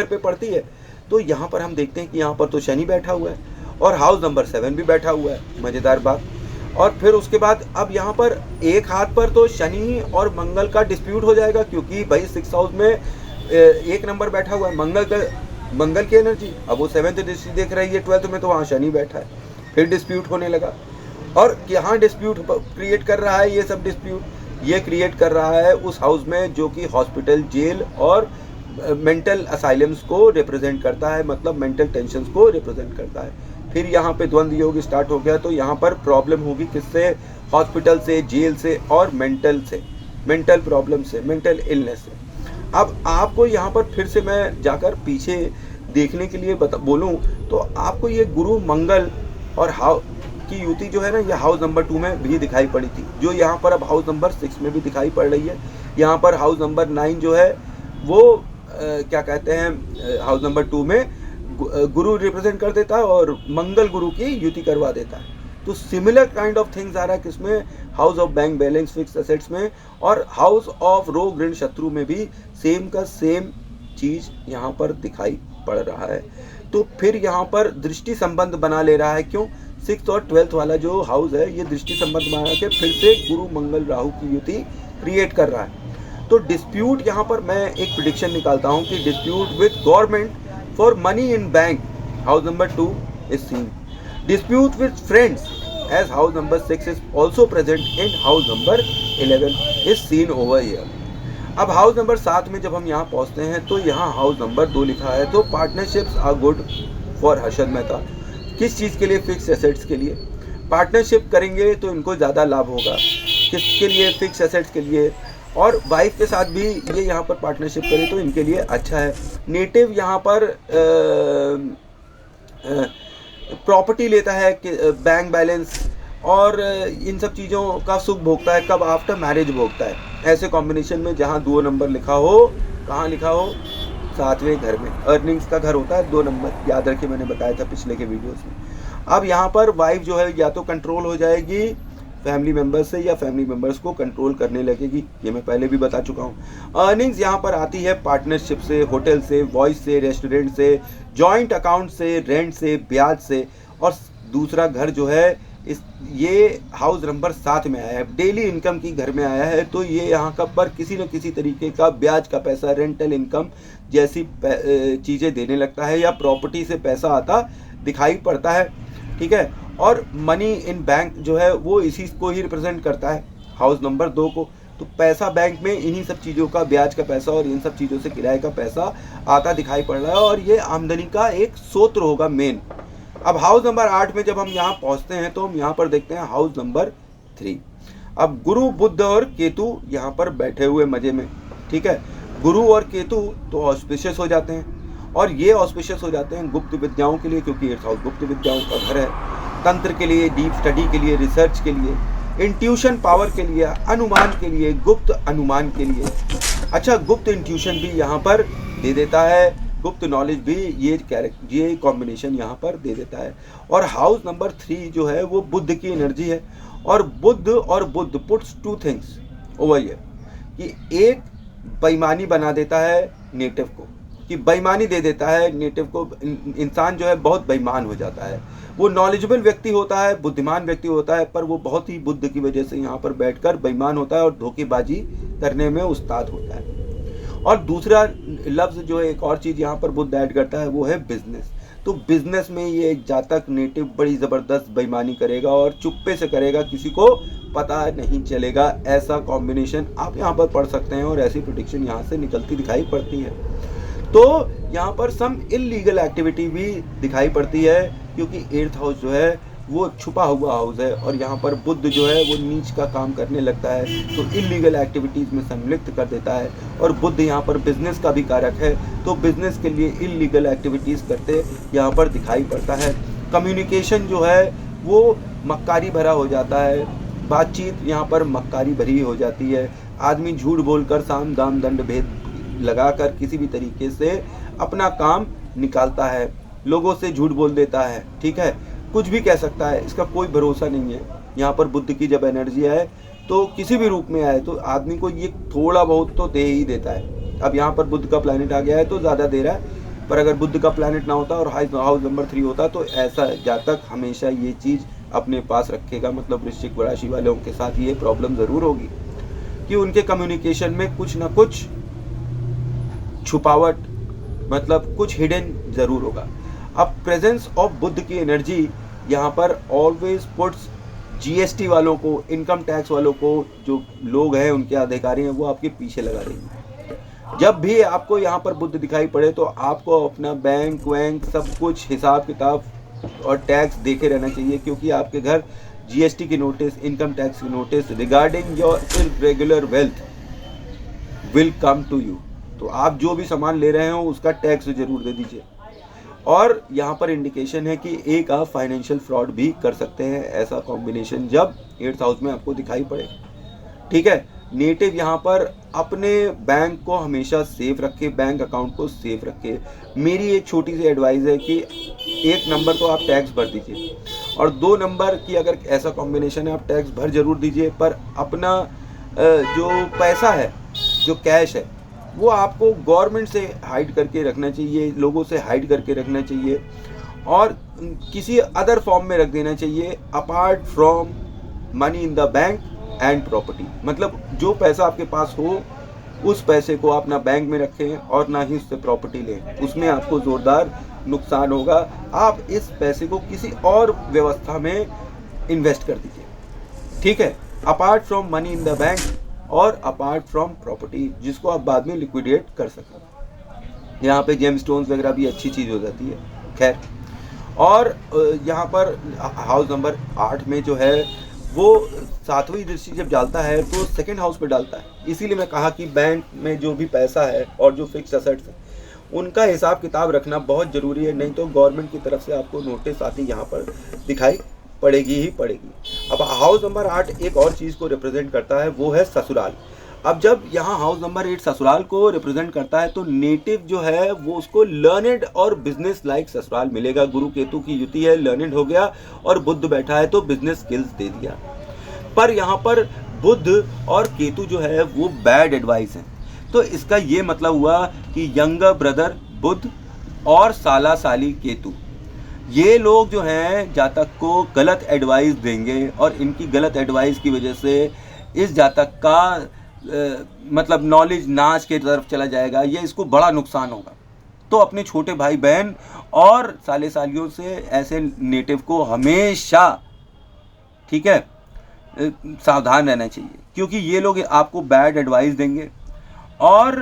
पे पड़ती है। तो यहाँ पर हम देखते हैं कि यहाँ पर तो शनि बैठा हुआ है और हाउस नंबर 7 भी बैठा हुआ है, मज़ेदार बात। और फिर उसके बाद अब यहाँ पर एक हाथ पर तो शनि और मंगल का डिस्प्यूट हो जाएगा, क्योंकि भाई 6 हाउस में एक नंबर बैठा हुआ है मंगल की एनर्जी। अब वो 7th दृष्टि देख रही है 12th में, तो वहाँ शनि बैठा है, फिर डिस्प्यूट होने लगा। और यहाँ डिस्प्यूट क्रिएट कर रहा है, ये सब डिस्प्यूट ये क्रिएट कर रहा है उस हाउस में जो कि हॉस्पिटल, जेल और मेंटल असाइलम्स को रिप्रेजेंट करता है, मतलब मेंटल टेंशन्स को रिप्रेजेंट करता है। फिर यहाँ पे द्वंद्व योग स्टार्ट हो गया, तो यहाँ पर प्रॉब्लम होगी किससे? हॉस्पिटल से, जेल से और मेंटल प्रॉब्लम से, मेंटल इलनेस से। अब आपको यहाँ पर फिर से मैं जाकर पीछे देखने के लिए बोलूँ तो आपको ये गुरु मंगल और की युति जो है ना, ये हाउस नंबर 2 में भी दिखाई पड़ी थी, जो यहाँ पर अब हाउस नंबर 6 में भी दिखाई पड़ रही है। यहाँ पर हाउस नंबर 9 जो है वो क्या कहते हैं, हाउस नंबर 2 में गुरु रिप्रेजेंट कर देता है और मंगल गुरु की युति करवा देता है। तो सिमिलर काइंड ऑफ थिंग्स आ रहा है किसमें? House of bank balance fix assets में, और हाउस ऑफ रोग ऋण शत्रु में भी सेम का सेम चीज यहाँ पर दिखाई पड़ रहा है। तो फिर यहाँ पर दृष्टि संबंध बना ले रहा है। क्यों? 6th और 12th वाला जो हाउस है ये दृष्टि संबंध बना के फिर से गुरु मंगल राहु की युति क्रिएट कर रहा है। तो डिस्प्यूट यहाँ पर मैं एक प्रिडिक्शन निकालता हूँ कि dispute with government for money in bank, house number 2 is seen. Dispute with friends as house number 6 is also present in house number 11 is seen over here. अब हाउस नंबर 7 में जब हम यहाँ पहुँचते हैं तो यहाँ हाउस नंबर 2 लिखा है। तो partnerships are good for Harshad Mehta. किस चीज़ के लिए? फिक्स एसेट्स के लिए। पार्टनरशिप करेंगे तो इनको ज़्यादा लाभ होगा। किसके लिए? फिक्स एसेट्स के लिए। और वाइफ के साथ भी ये यहाँ पर पार्टनरशिप करें तो इनके लिए अच्छा है। नेटिव यहाँ पर प्रॉपर्टी लेता है, बैंक बैलेंस और इन सब चीज़ों का सुख भोगता है। कब? आफ्टर मैरिज भोगता है। ऐसे कॉम्बिनेशन में जहाँ 2 नंबर लिखा हो, कहाँ लिखा हो? 7वें घर में। अर्निंग्स का घर होता है 2 नंबर, याद रखिए, मैंने बताया था पिछले के वीडियोस में। अब यहाँ पर वाइफ जो है या तो कंट्रोल हो जाएगी फैमिली मेम्बर्स से या फैमिली मेम्बर्स को कंट्रोल करने लगेगी, ये मैं पहले भी बता चुका हूँ। अर्निंग्स यहाँ पर आती है पार्टनरशिप से, होटल से, वॉइस से, रेस्टोरेंट से, जॉइंट अकाउंट से, रेंट से, ब्याज से। और दूसरा घर जो है ये हाउस नंबर 7 में आया है, डेली इनकम की घर में आया है। तो ये यहाँ का पर किसी न किसी तरीके का ब्याज का पैसा, रेंटल इनकम जैसी चीज़ें देने लगता है या प्रॉपर्टी से पैसा आता दिखाई पड़ता है। ठीक है। और मनी इन बैंक जो है वो इसी को ही रिप्रेजेंट करता है, हाउस नंबर 2 को। तो पैसा बैंक में इन्हीं सब चीज़ों का, ब्याज का पैसा और इन सब चीज़ों से किराए का पैसा आता दिखाई पड़ रहा है और ये आमदनी का एक स्रोत होगा मेन। अब हाउस नंबर 8 में जब हम यहाँ पहुँचते हैं तो हम यहाँ पर देखते हैं हाउस नंबर 3। अब गुरु, बुध और केतु यहाँ पर बैठे हुए मजे में। ठीक है। गुरु और केतु तो ऑस्पिशियस हो जाते हैं और ये ऑस्पिशियस हो जाते हैं गुप्त विद्याओं के लिए, क्योंकि 8th हाउस गुप्त विद्याओं का घर है। तंत्र के लिए, डीप स्टडी के लिए, रिसर्च के लिए, इंट्यूशन पावर के लिए, अनुमान के लिए, गुप्त अनुमान के लिए। अच्छा, गुप्त इंट्यूशन भी यहाँ पर दे देता है, गुप्त नॉलेज भी ये कॉम्बिनेशन यहाँ पर दे देता है। और हाउस नंबर 3 जो है वो बुद्ध की एनर्जी है और Buddha puts 2 things over here कि एक बेईमानी बना देता है नेटिव को, कि बेईमानी दे देता है नेटिव को। इंसान जो है बहुत बेईमान हो जाता है। वो नॉलेजेबल व्यक्ति होता है, बुद्धिमान व्यक्ति होता है, पर वो बहुत ही बुद्ध की वजह से यहाँ पर बैठकर बेईमान होता है और धोखेबाजी करने में उस्ताद होता है। और दूसरा लफ्ज़ जो है, एक और चीज़ यहाँ पर बुद्ध ऐड करता है, वो है बिजनेस। तो बिजनेस में ये एक जातक नेटिव बड़ी ज़बरदस्त बेईमानी करेगा और चुप्पे से करेगा, किसी को पता नहीं चलेगा। ऐसा कॉम्बिनेशन आप यहाँ पर पढ़ सकते हैं और ऐसी प्रेडिक्शन यहाँ से निकलती दिखाई पड़ती है। तो यहाँ पर सम इलीगल एक्टिविटी भी दिखाई पड़ती है, क्योंकि 8th हाउस जो है वो छुपा हुआ हाउस है और यहाँ पर बुद्ध जो है वो नीच का काम करने लगता है, तो इलीगल एक्टिविटीज़ में सम्मिलित कर देता है। और बुद्ध यहाँ पर बिजनेस का भी कारक है, तो बिजनेस के लिए इलीगल एक्टिविटीज़ करते यहाँ पर दिखाई पड़ता है। कम्युनिकेशन जो है वो मक्कारी भरा हो जाता है, बातचीत यहाँ पर मक्कारी भरी हो जाती है। आदमी झूठ बोलकर, साम दाम दंड भेद लगाकर किसी भी तरीके से अपना काम निकालता है, लोगों से झूठ बोल देता है। ठीक है, कुछ भी कह सकता है, इसका कोई भरोसा नहीं है। यहाँ पर बुद्ध की जब एनर्जी आए तो किसी भी रूप में आए तो आदमी को ये थोड़ा बहुत तो दे ही देता है। अब यहाँ पर बुद्ध का प्लैनेट आ गया है तो ज़्यादा दे रहा है, पर अगर बुध का प्लैनेट ना होता और हाउस नंबर 3 होता तो ऐसा जातक हमेशा ये चीज़ अपने पास रखेगा। मतलब वृश्चिक राशि वालों के साथ ये प्रॉब्लम ज़रूर होगी कि उनके कम्युनिकेशन में कुछ ना कुछ छुपावट, मतलब कुछ हिडन ज़रूर होगा। अब प्रेजेंस ऑफ बुध की एनर्जी यहाँ पर ऑलवेज पुट्स जीएसटी वालों को, इनकम टैक्स वालों को, जो लोग हैं उनके अधिकारी हैं, वो आपके पीछे लगा रही है। जब भी आपको यहाँ पर बुध दिखाई पड़े तो आपको अपना बैंक वैंक सब कुछ हिसाब किताब और टैक्स देखे रहना चाहिए, क्योंकि आपके घर जीएसटी की नोटिस, इनकम टैक्स की notice regarding your irregular wealth will come to you. तो आप जो भी सामान ले रहे हो उसका टैक्स जरूर दे दीजिए। और यहाँ पर इंडिकेशन है कि एक आप फाइनेंशियल फ्रॉड भी कर सकते हैं, ऐसा कॉम्बिनेशन जब 8th हाउस में आपको दिखाई पड़े। ठीक है, नेटिव यहाँ पर अपने बैंक को हमेशा सेफ रखे, बैंक अकाउंट को सेफ रखे। मेरी एक छोटी सी एडवाइस है कि 1 नंबर तो आप टैक्स भर दीजिए और 2 नंबर की अगर ऐसा कॉम्बिनेशन है आप टैक्स भर जरूर दीजिए, पर अपना जो पैसा है, जो कैश है, वो आपको गवर्नमेंट से हाइड करके रखना चाहिए, लोगों से हाइड करके रखना चाहिए और किसी अदर फॉर्म में रख देना चाहिए apart from money in the bank and property. मतलब जो पैसा आपके पास हो उस पैसे को आप ना बैंक में रखें और ना ही उससे प्रॉपर्टी लें, उसमें आपको ज़ोरदार नुकसान होगा। आप इस पैसे को किसी और व्यवस्था में इन्वेस्ट कर दीजिए। ठीक है, apart from money in the bank और अपार्ट फ्रॉम प्रॉपर्टी, जिसको आप बाद में लिक्विडेट कर सकें। यहाँ पे जेम स्टोन्स वगैरह भी अच्छी चीज़ हो जाती है। खैर, और यहाँ पर हाउस नंबर 8 में जो है वो 7वीं दृष्टि जब डालता है तो 2nd हाउस पे डालता है। इसीलिए मैं कहा कि बैंक में जो भी पैसा है और जो फिक्स एसेट्स है उनका हिसाब किताब रखना बहुत ज़रूरी है, नहीं तो गवर्नमेंट की तरफ से आपको नोटिस आती यहाँ पर दिखाई पड़ेगी ही पड़ेगी। अब हाउस नंबर 8 एक और चीज़ को रिप्रेजेंट करता है, वो है ससुराल। अब जब यहाँ हाउस नंबर 8 ससुराल को रिप्रेजेंट करता है तो नेटिव जो है वो उसको लर्नेड और बिजनेस लाइक ससुराल मिलेगा। गुरु केतु की युति है, लर्नेड हो गया और बुध बैठा है तो बिजनेस स्किल्स दे दिया। पर यहाँ पर बुध और केतु जो है वो बैड एडवाइस है, तो इसका ये मतलब हुआ कि यंगर ब्रदर बुध और साला साली केतु, ये लोग जो हैं जातक को गलत एडवाइस देंगे और इनकी गलत एडवाइस की वजह से इस जातक का मतलब नॉलेज नाच के तरफ चला जाएगा, ये इसको बड़ा नुकसान होगा। तो अपने छोटे भाई बहन और साले सालियों से ऐसे नेटिव को हमेशा, ठीक है, सावधान रहना चाहिए, क्योंकि ये लोग आपको बैड एडवाइस देंगे। और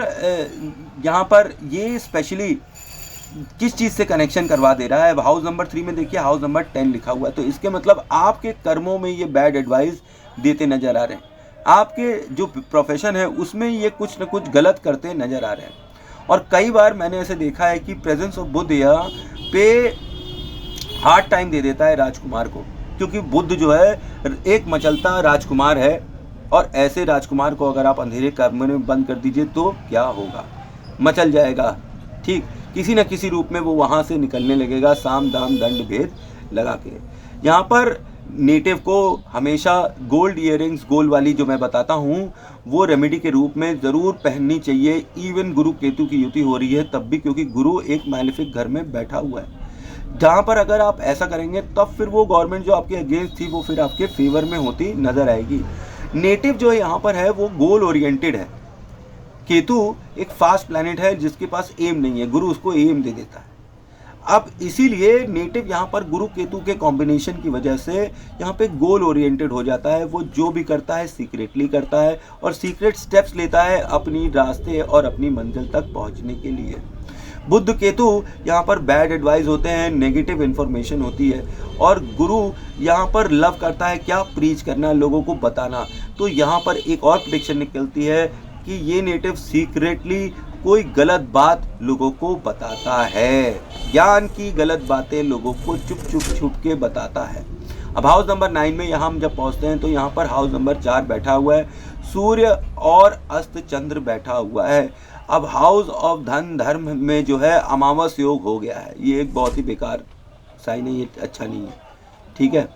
यहाँ पर ये स्पेशली किस चीज़ से कनेक्शन करवा दे रहा है, हाउस नंबर 3 में देखिए हाउस नंबर 10 लिखा हुआ है, तो इसके मतलब आपके कर्मों में ये बैड एडवाइस देते नजर आ रहे हैं, आपके जो प्रोफेशन है उसमें ये कुछ न कुछ गलत करते नजर आ रहे हैं। और कई बार मैंने ऐसे देखा है कि प्रेजेंस ऑफ बुध यहाँ पे हार्ड टाइम दे देता है राजकुमार को, क्योंकि बुध जो है एक मचलता राजकुमार है और ऐसे राजकुमार को अगर आप अंधेरे कमरे में बंद कर दीजिए तो क्या होगा, मचल जाएगा। ठीक, किसी न किसी रूप में वो वहाँ से निकलने लगेगा, साम दाम दंड भेद लगा के। यहाँ पर नेटिव को हमेशा गोल्ड इयररिंग्स, गोल्ड वाली जो मैं बताता हूँ, वो रेमेडी के रूप में ज़रूर पहननी चाहिए। इवन गुरु केतु की युति हो रही है तब भी, क्योंकि गुरु एक मैलेफिक घर में बैठा हुआ है, जहाँ पर अगर आप ऐसा करेंगे तब फिर वो गवर्नमेंट जो आपके अगेंस्ट थी वो फिर आपके फेवर में होती नज़र आएगी। नेटिव जो यहाँ पर है वो गोल ओरिएंटेड है। केतु एक फास्ट प्लैनेट है जिसके पास एम नहीं है, गुरु उसको एम दे देता है। अब इसीलिए नेटिव यहाँ पर गुरु केतु के कॉम्बिनेशन की वजह से यहाँ पे गोल ओरिएंटेड हो जाता है। वो जो भी करता है सीक्रेटली करता है और सीक्रेट स्टेप्स लेता है अपनी रास्ते और अपनी मंजिल तक पहुँचने के लिए। बुध केतु यहाँ पर बैड एडवाइस होते हैं, नेगेटिव इन्फॉर्मेशन होती है, और गुरु यहाँ पर लव करता है क्या, प्रीच करना, लोगों को बताना। तो यहाँ पर एक और प्रेडिक्शन निकलती है कि ये नेटिव सीक्रेटली कोई गलत बात लोगों को बताता है, ज्ञान की गलत बातें लोगों को छुप के बताता है। अब हाउस नंबर 9 में यहाँ हम जब पहुँचते हैं तो यहाँ पर हाउस नंबर 4 बैठा हुआ है, सूर्य और अस्त चंद्र बैठा हुआ है। अब हाउस ऑफ धन धर्म में जो है अमावस योग हो गया है, ये एक बहुत ही बेकार साइन है, ये अच्छा नहीं है। ठीक है,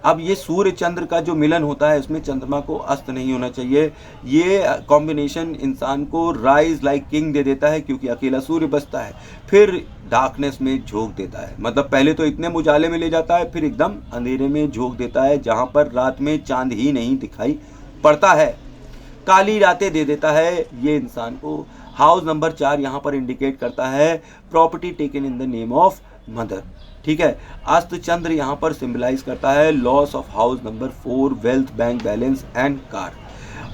अब ये सूर्य चंद्र का जो मिलन होता है उसमें चंद्रमा को अस्त नहीं होना चाहिए। ये कॉम्बिनेशन इंसान को राइज लाइक किंग दे देता है, क्योंकि अकेला सूर्य बचता है, फिर डार्कनेस में झोंक देता है। मतलब पहले तो इतने उजाले में ले जाता है, फिर एकदम अंधेरे में झोंक देता है जहाँ पर रात में चांद ही नहीं दिखाई पड़ता है, काली रातें दे देता है ये इंसान को। हाउस नंबर 4 यहाँ पर इंडिकेट करता है property taken in the name of mother. ठीक है, अस्त चंद्र यहाँ पर सिंबलाइज करता है loss of house number 4, wealth, bank balance and car.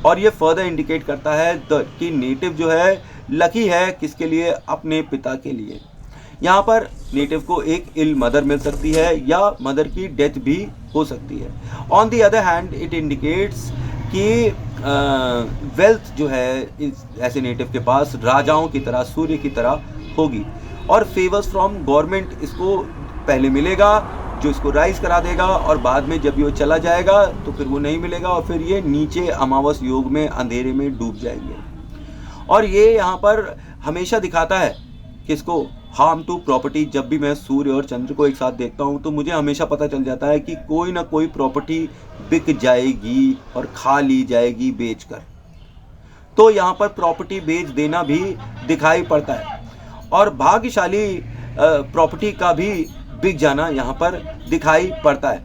और ये फर्दर इंडिकेट करता है कि नेटिव जो है लकी है किसके लिए, अपने पिता के लिए। यहाँ पर नेटिव को एक इल मदर मिल सकती है या मदर की डेथ भी हो सकती है। On the other hand it indicates कि वेल्थ जो है ऐसे नेटिव के पास राजाओं की तरह, सूर्य की तरह होगी, और फेवर्स फ्रॉम गवर्नमेंट इसको पहले मिलेगा जो इसको राइज करा देगा, और बाद में जब ये चला जाएगा तो फिर वो नहीं मिलेगा और फिर ये नीचे अमावस योग में अंधेरे में डूब जाएंगे। और ये यहाँ पर हमेशा दिखाता है किसको, हार्म टू प्रॉपर्टी। जब भी मैं सूर्य और चंद्र को एक साथ देखता हूँ तो मुझे हमेशा पता चल जाता है कि कोई ना कोई प्रॉपर्टी बिक जाएगी और खा ली जाएगी बेचकर। तो यहाँ पर प्रॉपर्टी बेच देना भी दिखाई पड़ता है, और भाग्यशाली प्रॉपर्टी का भी बिक जाना यहाँ पर दिखाई पड़ता है।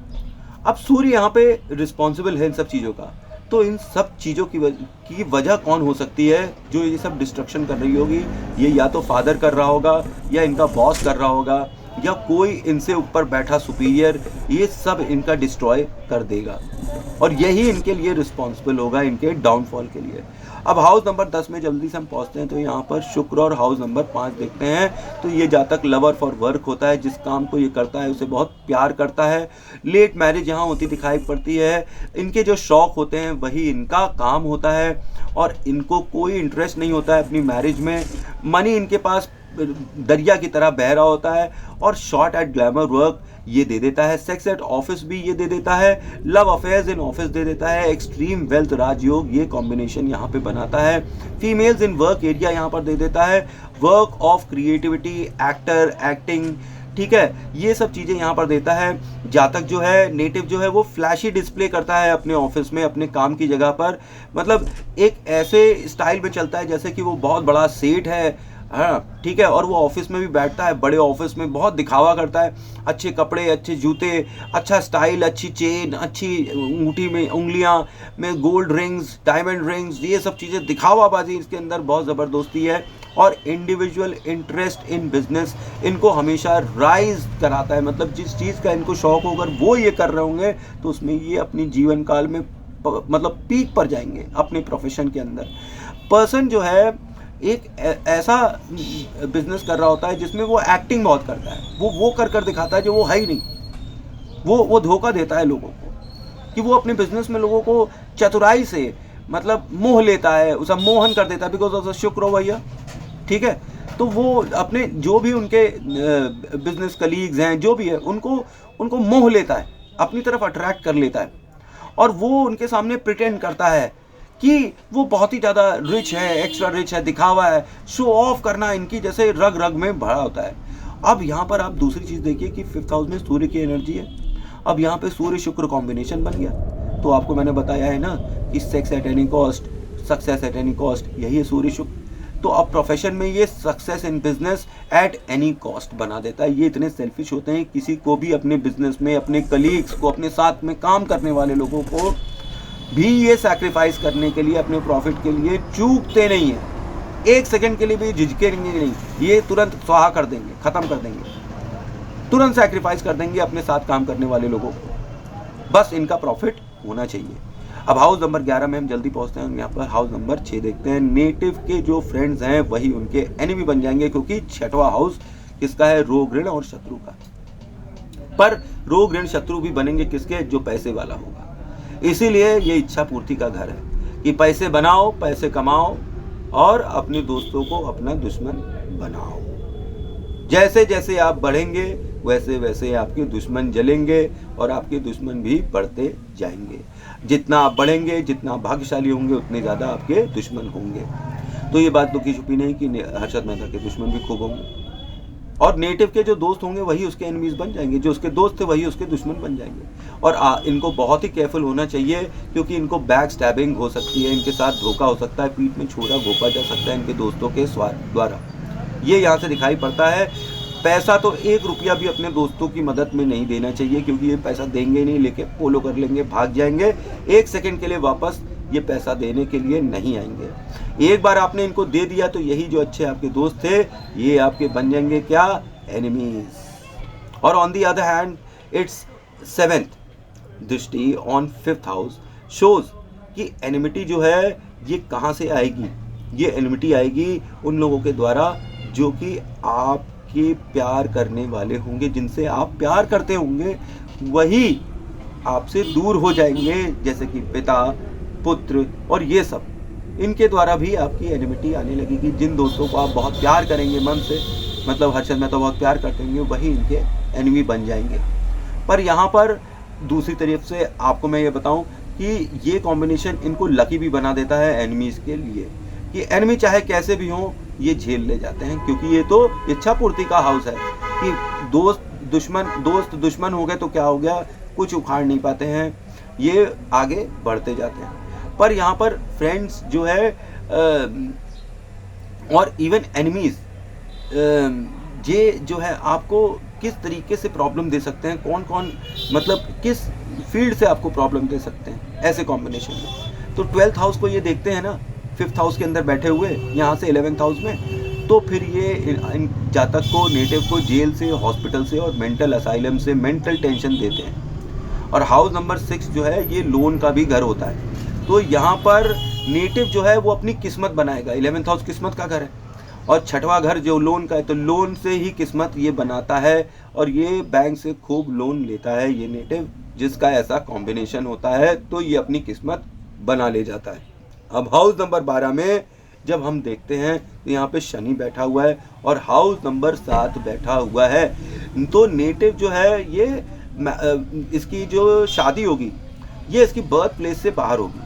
अब सूर्य यहाँ पे रिस्पॉन्सिबल है इन सब चीज़ों का, तो इन सब चीज़ों की वजह कौन हो सकती है जो ये सब डिस्ट्रक्शन कर रही होगी? ये या तो फादर कर रहा होगा, या इनका बॉस कर रहा होगा, या कोई इनसे ऊपर बैठा सुपीरियर, ये सब इनका डिस्ट्रॉय कर देगा, और यही इनके लिए रिस्पॉन्सिबल होगा, इनके डाउनफॉल के लिए। अब हाउस नंबर 10 में जल्दी से हम पहुंचते हैं, तो यहाँ पर शुक्र और हाउस नंबर 5 देखते हैं। तो ये जातक लवर फॉर वर्क होता है, जिस काम को ये करता है उसे बहुत प्यार करता है। लेट मैरिज यहाँ होती दिखाई पड़ती है। इनके जो शौक होते हैं वही इनका काम होता है, और इनको कोई इंटरेस्ट नहीं होता है अपनी मैरिज में। मनी इनके पास दरिया की तरह बह रहा होता है, और शॉर्ट एट ग्लैमर वर्क ये दे देता है। सेक्स एट ऑफिस भी ये दे देता है। लव अफेयर्स इन ऑफिस दे देता है। एक्सट्रीम वेल्थ राजयोग ये कॉम्बिनेशन यहाँ पे बनाता है। फीमेल्स इन वर्क एरिया यहाँ पर दे देता है। Work of creativity, actor, acting, ठीक है, ये सब चीज़ें यहाँ पर देता है। जातक जो है, नेटिव जो है, वो फ्लैशी डिस्प्ले करता है अपने ऑफिस में, अपने काम की जगह पर। मतलब एक ऐसे स्टाइल में चलता है जैसे कि वो बहुत बड़ा सेठ है, हाँ ठीक है, और वो ऑफिस में भी बैठता है, बड़े ऑफिस में बहुत दिखावा करता है। अच्छे कपड़े, अच्छे जूते, अच्छा स्टाइल, अच्छी चेन, अच्छी अंगूठी में, उंगलियां में गोल्ड रिंग्स, डायमंड रिंग्स, ये सब चीज़ें दिखावाबाजी इसके अंदर बहुत ज़बरदस्ती है। और इंडिविजुअल इंटरेस्ट इन बिजनेस इनको हमेशा राइज कराता है। मतलब जिस चीज़ का इनको शौक होगा वो ये कर रहे होंगे तो उसमें ये अपनी जीवन काल में मतलब पीक पर जाएंगे अपने प्रोफेशन के अंदर। पर्सन जो है एक ऐसा बिजनेस कर रहा होता है जिसमें वो एक्टिंग बहुत करता है, वो कर दिखाता है जो वो है ही नहीं। वो धोखा देता है लोगों को कि वो अपने बिजनेस में लोगों को चतुराई से मतलब मोह लेता है, उसे मोहन कर देता है, बिकॉज ऑफ शुक्र हो भैया, ठीक है। तो वो अपने जो भी उनके बिजनेस कलीग्स हैं, जो भी है, उनको मोह लेता है, अपनी तरफ अट्रैक्ट कर लेता है, और वो उनके सामने प्रिटेंड करता है कि वो बहुत ही ज़्यादा रिच है, एक्स्ट्रा रिच है, दिखावा है, शो ऑफ करना इनकी जैसे रग रग में भरा होता है। अब यहाँ पर आप दूसरी चीज़ देखिए कि 5th हाउस में सूर्य की एनर्जी है। अब यहाँ पे सूर्य शुक्र कॉम्बिनेशन बन गया, तो आपको मैंने बताया है ना कि sex at any cost, success at any cost, यही है सूर्य शुक्र। तो अब प्रोफेशन में ये success in business at any cost बना देता है। ये इतने सेल्फिश होते हैं, किसी को भी अपने बिजनेस में, अपने कलीग्स को, अपने साथ में काम करने वाले लोगों को भी ये सैक्रिफाइस करने के लिए, अपने प्रॉफिट के लिए चूकते नहीं है। एक सेकंड के लिए भी झिझकेंगे नहीं, ये तुरंत स्वाहा कर देंगे, ख़त्म कर देंगे, तुरंत सैक्रिफाइस कर देंगे अपने साथ काम करने वाले लोगों को, बस इनका प्रॉफिट होना चाहिए। अब हाउस नंबर 11 में हम जल्दी पहुंचते हैं। यहाँ पर हाउस नंबर 6 देखते हैं। नेटिव के जो फ्रेंड्स हैं वही उनके एनिमी बन जाएंगे, क्योंकि 6वां हाउस किसका है? रोग, ऋण और शत्रु का। पर रोग, ऋण, शत्रु भी बनेंगे किसके? जो पैसे वाला होगा। इसीलिए ये इच्छा पूर्ति का घर है कि पैसे बनाओ, पैसे कमाओ और अपने दोस्तों को अपना दुश्मन बनाओ। जैसे जैसे आप बढ़ेंगे वैसे वैसे आपके दुश्मन जलेंगे और आपके दुश्मन भी बढ़ते जाएंगे। जितना आप बढ़ेंगे, जितना भाग्यशाली होंगे, उतने ज़्यादा आपके दुश्मन होंगे। तो ये बात तो की छुपी नहीं कि हर्षद मेहता के दुश्मन भी खूब होंगे। और नेटिव के जो दोस्त होंगे वही उसके एनिमीज बन जाएंगे, जो उसके दोस्त थे वही उसके दुश्मन बन जाएंगे। और इनको बहुत ही केयरफुल होना चाहिए, क्योंकि इनको बैक स्टैबिंग हो सकती है, इनके साथ धोखा हो सकता है, पीठ में छुरा घोंपा जा सकता है इनके दोस्तों के द्वारा। ये यहाँ से दिखाई पड़ता है। पैसा तो 1 रुपया भी अपने दोस्तों की मदद में नहीं देना चाहिए, क्योंकि ये पैसा देंगे नहीं, लेके पोलो कर लेंगे, भाग जाएंगे, 1 सेकंड के लिए वापस ये पैसा देने के लिए नहीं आएंगे। एक बार आपने इनको दे दिया तो यही जो अच्छे आपके दोस्त थे ये आपके बन जाएंगे क्या, एनिमीज। और on the other hand it's 7th दृष्टि ऑन 5th हाउस शोज कि एनिमिटी जो है ये कहाँ से आएगी। ये एनिमिटी आएगी उन लोगों के द्वारा जो कि आपके प्यार करने वाले होंगे, जिनसे आप प्यार करते होंगे वही आपसे दूर हो जाएंगे, जैसे कि पिता, पुत्र और ये सब, इनके द्वारा भी आपकी एनिमिटी आने लगेगी। जिन दोस्तों को आप बहुत प्यार करेंगे मन से, मतलब हर्षद मैं तो बहुत प्यार करते होंगे, वही इनके एनिमी बन जाएंगे। पर यहाँ पर दूसरी तरफ से आपको मैं ये बताऊं कि ये कॉम्बिनेशन इनको लकी भी बना देता है एनिमीज के लिए, कि एनिमी चाहे कैसे भी हो ये झेल ले जाते हैं, क्योंकि ये तो इच्छा पूर्ति का हाउस है कि दोस्त दुश्मन हो गए तो क्या हो गया, कुछ उखाड़ नहीं पाते हैं, ये आगे बढ़ते जाते हैं। पर यहाँ पर फ्रेंड्स जो है और इवन एनिमीज ये जो है आपको किस तरीके से प्रॉब्लम दे सकते हैं, कौन कौन मतलब किस फील्ड से आपको प्रॉब्लम दे सकते हैं ऐसे कॉम्बिनेशन में। तो 12th हाउस को ये देखते हैं ना, 5th हाउस के अंदर बैठे हुए यहाँ से 11th हाउस में, तो फिर ये इन जातक को, नेटिव को जेल से, हॉस्पिटल से और मेंटल असाइलम से मेंटल टेंशन देते हैं। और हाउस नंबर 6 जो है ये लोन का भी घर होता है, तो यहाँ पर नेटिव जो है वो अपनी किस्मत बनाएगा। 11th हाउस किस्मत का घर है और 6वां घर जो लोन का है, तो लोन से ही किस्मत ये बनाता है और ये बैंक से खूब लोन लेता है ये नेटिव, जिसका ऐसा कॉम्बिनेशन होता है, तो ये अपनी किस्मत बना ले जाता है। अब हाउस नंबर 12 में जब हम देखते हैं तो यहाँ पे शनि बैठा हुआ है और हाउस नंबर 7 बैठा हुआ है, तो नेटिव जो है ये इसकी जो शादी होगी ये इसकी बर्थ प्लेस से बाहर होगी,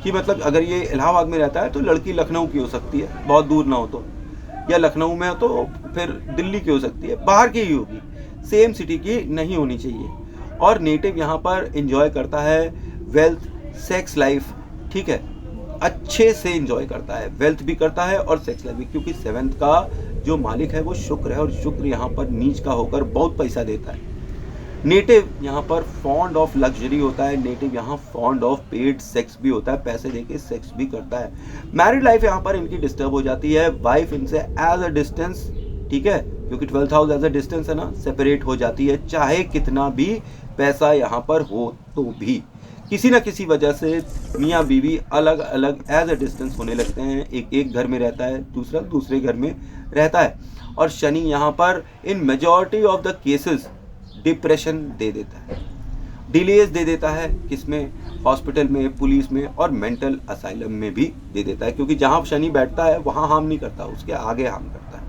कि मतलब अगर ये इलाहाबाद में रहता है तो लड़की लखनऊ की हो सकती है, बहुत दूर ना हो तो, या लखनऊ में हो तो फिर दिल्ली की हो सकती है, बाहर की ही होगी, सेम सिटी की नहीं होनी चाहिए। और नेटिव यहाँ पर एंजॉय करता है वेल्थ, सेक्स लाइफ, ठीक है, अच्छे से एंजॉय करता है, वेल्थ भी करता है और सेक्स लाइफ भी, क्योंकि 7th का जो मालिक है वो शुक्र है और शुक्र यहाँ पर नीच का होकर बहुत पैसा देता है। नेटिव यहाँ पर फॉन्ड ऑफ लग्जरी होता है, नेटिव यहाँ फॉन्ड ऑफ पेड सेक्स भी होता है, पैसे देके सेक्स भी करता है। मैरिड लाइफ यहाँ पर इनकी डिस्टर्ब हो जाती है, वाइफ इनसे एज अ डिस्टेंस, ठीक है, क्योंकि 12th house as a distance है ना, सेपरेट हो जाती है, चाहे कितना भी पैसा यहाँ पर हो तो भी किसी ना किसी वजह से मियाँ बीवी अलग अलग एज अ डिस्टेंस होने लगते हैं, एक घर में रहता है, दूसरा दूसरे घर में रहता है। और शनि यहाँ पर in majority of the cases depression दे देता है, डिलेज दे देता है, किसमें, हॉस्पिटल में, पुलिस में और मेंटल असाइलम में भी दे देता है, क्योंकि जहाँ शनि बैठता है वहाँ हार्म नहीं करता, उसके आगे हार्म करता है।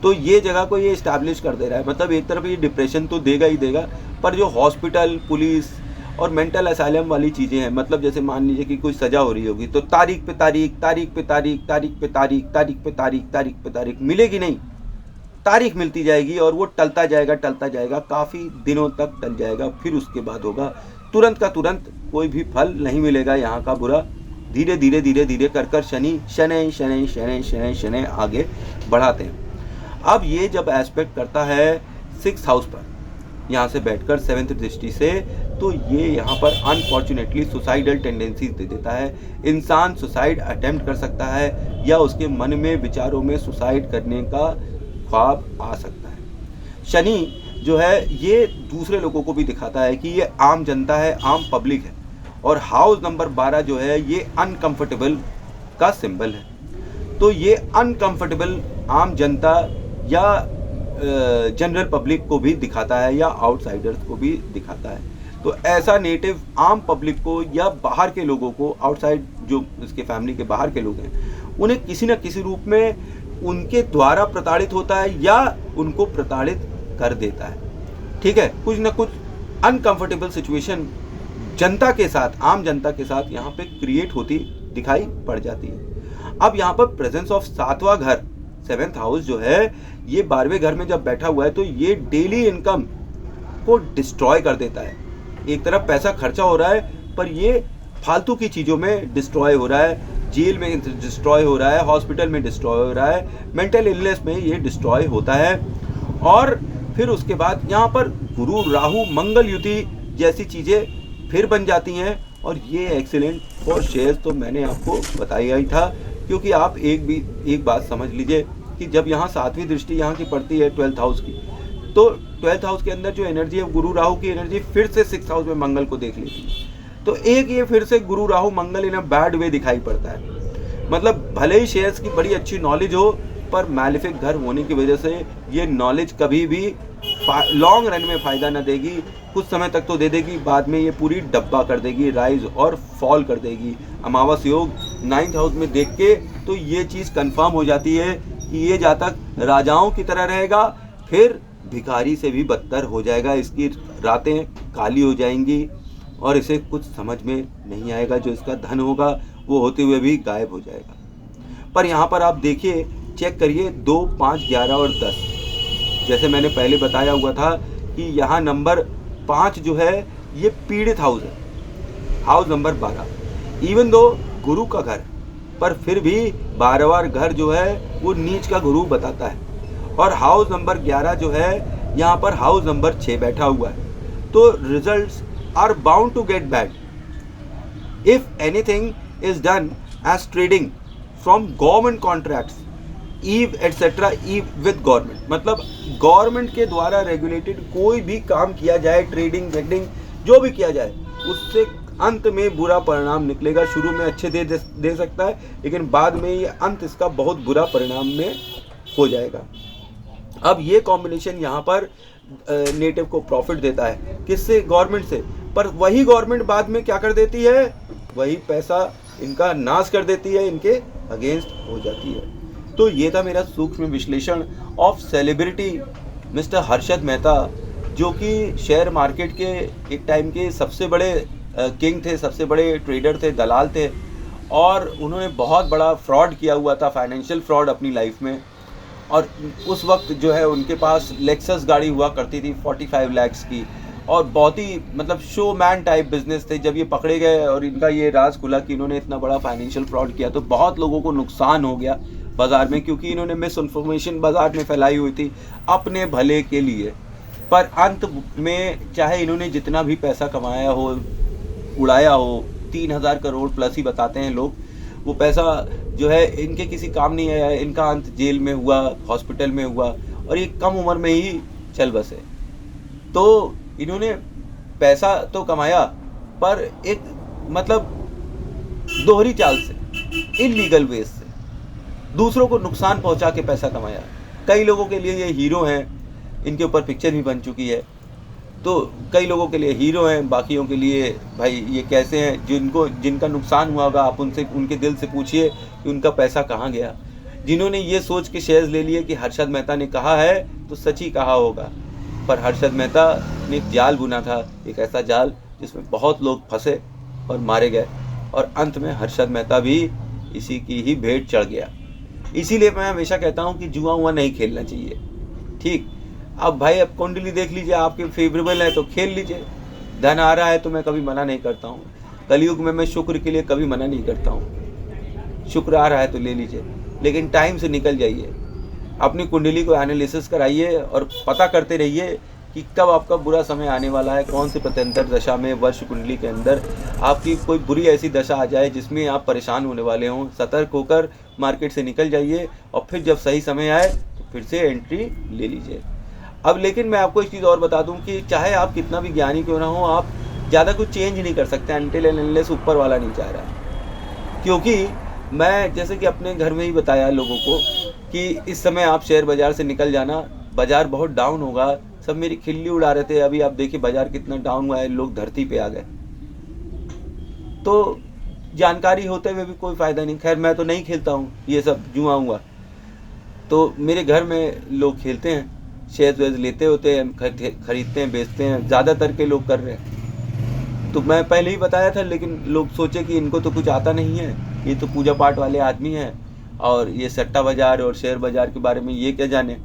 तो ये जगह को ये इस्टेब्लिश कर दे रहा है, मतलब एक तरफ ये डिप्रेशन तो देगा ही देगा, पर जो हॉस्पिटल, पुलिस और मेंटल असाइलम वाली चीज़ें हैं, मतलब जैसे मान लीजिए कि कोई सज़ा हो रही होगी तो तारीख पे तारीख, तारीख पे तारीख, तारीख पे तारीख, तारीख पे तारीख, तारीख पे तारीख मिलेगी नहीं, तारीख मिलती जाएगी और वो टलता जाएगा, काफ़ी दिनों तक टल जाएगा, फिर उसके बाद होगा तुरंत का तुरंत कोई भी फल नहीं मिलेगा यहाँ का बुरा, धीरे धीरे धीरे धीरे कर शनि आगे बढ़ाते हैं। अब ये जब एस्पेक्ट करता है 6th हाउस पर यहाँ से बैठकर 7th दृष्टि से, तो ये यहाँ पर अनफॉर्चुनेटली सुसाइडल टेंडेंसीज दे देता है। इंसान सुसाइड अटेम्प्ट कर सकता है या उसके मन में विचारों में सुसाइड करने का ख्वाब आ सकता है। शनि जो है ये दूसरे लोगों को भी दिखाता है कि ये आम जनता है, आम पब्लिक है, और हाउस नंबर 12 जो है ये अनकंफर्टेबल का सिंबल है। तो ये अनकंफर्टेबल आम जनता या जनरल पब्लिक को भी दिखाता है या आउटसाइडर्स को भी दिखाता है। तो ऐसा नेटिव आम पब्लिक को या बाहर के लोगों को, आउटसाइड जो इसके फैमिली के बाहर के लोग हैं, उन्हें किसी न किसी रूप में उनके द्वारा प्रताड़ित होता है या उनको प्रताड़ित कर देता है, ठीक है। कुछ न कुछ अनकंफर्टेबल सिचुएशन जनता के साथ, आम जनता के साथ यहाँ पे क्रिएट होती दिखाई पड़ जाती है। अब यहाँ पर प्रेजेंस ऑफ 7वां घर सेवेंथ हाउस जो है ये 12वें घर में जब बैठा हुआ है तो ये डेली इनकम को डिस्ट्रॉय कर देता है। एक तरफ पैसा खर्चा हो रहा है पर ये फालतू की चीज़ों में डिस्ट्रॉय हो रहा है, जेल में डिस्ट्रॉय हो रहा है, हॉस्पिटल में डिस्ट्रॉय हो रहा है, मेंटल इलनेस में ये डिस्ट्रॉय होता है। और फिर उसके बाद यहाँ पर गुरु राहु मंगल युति जैसी चीज़ें फिर बन जाती हैं। और ये एक्सीलेंट फॉर शेयर्स तो मैंने आपको बताया ही था, क्योंकि आप एक बात समझ लीजिए कि जब यहाँ 7वीं दृष्टि यहाँ की पड़ती है 12th हाउस की, तो 12th हाउस के अंदर जो एनर्जी है गुरु राहु की एनर्जी फिर से 6th हाउस में मंगल को देख लेती है। तो एक ये फिर से गुरु राहु मंगल इन अ बैड वे दिखाई पड़ता है। मतलब भले ही शेयर्स की बड़ी अच्छी नॉलेज हो पर मैलिफिक घर होने की वजह से ये नॉलेज कभी भी लॉन्ग रन में फ़ायदा ना देगी। कुछ समय तक तो दे देगी, बाद में ये पूरी डब्बा कर देगी, राइज और फॉल कर देगी। अमावस योग 9th हाउस में देख के तो ये चीज़ कंफर्म हो जाती है कि ये जातक राजाओं की तरह रहेगा, फिर भिखारी से भी बदतर हो जाएगा। इसकी रातें काली हो जाएंगी और इसे कुछ समझ में नहीं आएगा। जो इसका धन होगा वो होते हुए भी गायब हो जाएगा। पर यहाँ पर आप देखिए, चेक करिए 2, 5, 11 और 10, जैसे मैंने पहले बताया हुआ था कि यहाँ नंबर 5 जो है ये पीड़ित हाउस है, हाउस नंबर 12। इवन दो गुरु का घर, पर फिर भी 12वां घर जो है वो नीच का गुरु बताता है। और हाउस नंबर 11 जो है यहाँ पर हाउस नंबर 6 बैठा हुआ है। तो results are bound to get bad if anything is done as trading from government contracts, eve etc. eve with government। मतलब गवर्नमेंट के द्वारा रेगुलेटेड कोई भी काम किया जाए, ट्रेडिंग वेडिंग जो भी किया जाए, उससे अंत में बुरा परिणाम निकलेगा। शुरू में अच्छे दे सकता है, लेकिन बाद में ये अंत इसका बहुत बुरा परिणाम में हो जाएगा। अब ये कॉम्बिनेशन यहाँ पर नेटिव को प्रॉफिट देता है, किससे? गवर्नमेंट से। पर वही गवर्नमेंट बाद में क्या कर देती है? वही पैसा इनका नाश कर देती है, इनके अगेंस्ट हो जाती है। तो ये था मेरा सूक्ष्म विश्लेषण of celebrity mister Harshad Mehta, जो कि शेयर मार्केट के एक टाइम के सबसे बड़े किंग थे, सबसे बड़े ट्रेडर थे, दलाल थे। और उन्होंने बहुत बड़ा फ्रॉड किया हुआ था, फाइनेंशियल फ्रॉड अपनी लाइफ में। और उस वक्त जो है उनके पास लेक्सस गाड़ी हुआ करती थी 45 लाख की, और बहुत ही मतलब शो मैन टाइप बिजनेस थे। जब ये पकड़े गए और इनका ये राज खुला कि इन्होंने इतना बड़ा फाइनेंशियल फ्रॉड किया, तो बहुत लोगों को नुकसान हो गया बाज़ार में, क्योंकि इन्होंने मिस इन्फॉर्मेशन बाज़ार में फैलाई हुई थी अपने भले के लिए। पर अंत में चाहे इन्होंने जितना भी पैसा कमाया हो, उड़ाया हो, 3000 करोड़ प्लस ही बताते हैं लोग, वो पैसा जो है इनके किसी काम नहीं आया। इनका अंत जेल में हुआ, हॉस्पिटल में हुआ, और ये कम उम्र में ही चल बसे। तो इन्होंने पैसा तो कमाया, पर एक मतलब दोहरी चाल से, इलीगल वेज से दूसरों को नुकसान पहुंचा के पैसा कमाया। कई लोगों के लिए ये हीरो हैं, इनके ऊपर पिक्चर भी बन चुकी है। तो कई लोगों के लिए हीरो हैं, बाकियों के लिए भाई ये कैसे हैं, जिनका नुकसान हुआ होगा आप उनसे, उनके दिल से पूछिए कि उनका पैसा कहाँ गया। जिन्होंने ये सोच के शेयर्स ले लिए कि हर्षद मेहता ने कहा है तो सच ही कहा होगा, पर हर्षद मेहता ने एक जाल बुना था, एक ऐसा जाल जिसमें बहुत लोग फंसे और मारे गए, और अंत में हर्षद मेहता भी इसी की ही भेंट चढ़ गया। इसीलिए मैं हमेशा कहता हूँ कि जुआ हुआ नहीं खेलना चाहिए। ठीक, अब भाई अब कुंडली देख लीजिए, आपके फेवरेबल है तो खेल लीजिए, धन आ रहा है तो मैं कभी मना नहीं करता हूँ। कलयुग में मैं शुक्र के लिए कभी मना नहीं करता हूँ, शुक्र आ रहा है तो ले लीजिए, लेकिन टाइम से निकल जाइए। अपनी कुंडली को एनालिसिस कराइए और पता करते रहिए कि कब आपका बुरा समय आने वाला है, कौन से प्रत्यंतर दशा में वर्ष कुंडली के अंदर आपकी कोई बुरी ऐसी दशा आ जाए जिसमें आप परेशान होने वाले हों। सतर्क होकर मार्केट से निकल जाइए, और फिर जब सही समय आए तो फिर से एंट्री ले लीजिए। अब लेकिन मैं आपको एक चीज़ और बता दूं कि चाहे आप कितना भी ज्ञानी क्यों ना हो, आप ज़्यादा कुछ चेंज नहीं कर सकते अनटिल एंड अनलेस ऊपर वाला नहीं चाह रहा। क्योंकि मैं जैसे कि अपने घर में ही बताया लोगों को कि इस समय आप शेयर बाज़ार से निकल जाना, बाज़ार बहुत डाउन होगा। सब मेरी खिल्ली उड़ा रहे थे, अभी आप देखिए बाज़ार कितना डाउन हुआ है, लोग धरती पे आ गए। तो जानकारी होते हुए भी कोई फ़ायदा नहीं। खैर मैं तो नहीं खेलता हूँ ये सब जुआ हुआ, तो मेरे घर में लोग खेलते हैं, शेयर वेयर लेते होते हैं, खरीदते हैं, बेचते हैं, ज़्यादातर के लोग कर रहे हैं। तो मैं पहले ही बताया था, लेकिन लोग सोचे कि इनको तो कुछ आता नहीं है, ये तो पूजा पाठ वाले आदमी हैं, और ये सट्टा बाजार और शेयर बाजार के बारे में ये क्या जाने।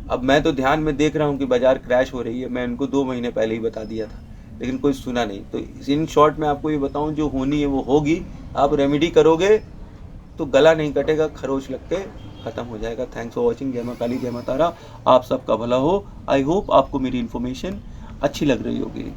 अब मैं तो ध्यान में देख रहा हूँ कि बाजार क्रैश हो रही है, मैं इनको 2 महीने पहले ही बता दिया था, लेकिन कोई सुना नहीं। तो इन शॉर्ट में आपको ये बताऊँ, जो होनी है वो होगी, आप रेमेडी करोगे तो गला नहीं कटेगा, खरोच लग के ख़त्म हो जाएगा। Thanks for watching. जय मां काली, जय मां तारा, आप सबका भला हो। आई होप आपको मेरी इन्फॉर्मेशन अच्छी लग रही होगी।